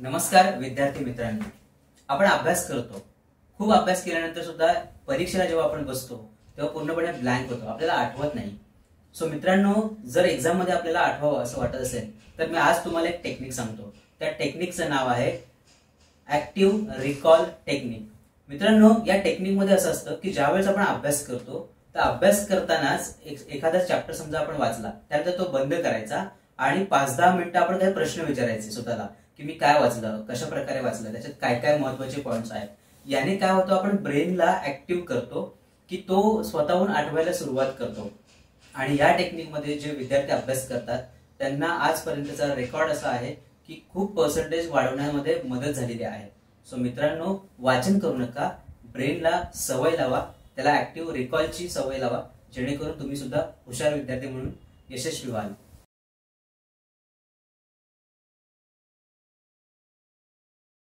नमस्कार विद्यार्थी मित्रांनो, आपण अभ्यास करतो. खूप अभ्यास केल्यानंतर सुद्धा परीक्षेला जेव्हा आपण बसतो तेव्हा पूर्णपणे ब्लँक होतो, आपल्याला आठवत नाही. सो मित्रांनो, जर एक्झाम मध्ये आपल्याला आठवावं असं वाटत असेल तर मी आज तुम्हाला एक टेक्निक सांगतो. त्या टेक्निकचं नाव आहे ऍक्टिव्ह रिकॉल टेक्निक. मित्रांनो, या टेक्निक मध्ये असं असतं की ज्यावेळेस आपण अभ्यास करतो तर अभ्यास करतानाच एखादा चॅप्टर समजा आपण वाचला, त्यानंतर तो बंद करायचा आणि 5-10 मिनिटं आपण काही प्रश्न विचारायचे स्वतःला की मी काय वाचलं, कशा प्रकारे वाचलं, त्याच्यात काय काय महत्वाचे पॉइंट्स आहेत. याने काय होतं, आपण ब्रेनला ऍक्टिव्ह करतो की तो स्वतःहून आठवायला सुरुवात करतो. आणि या टेक्निक मध्ये जे विद्यार्थी अभ्यास करतात त्यांना आजपर्यंतचा रेकॉर्ड असा आहे की खूप पर्सेंटेज वाढवण्यामध्ये मदत झालेली आहे. सो मित्रांनो, वाचन करू नका, ब्रेनला सवय लावा, त्याला ऍक्टिव्ह रिकॉलची सवय लावा, जेणेकरून तुम्ही सुद्धा हुशार विद्यार्थी म्हणून यशस्वी व्हाल.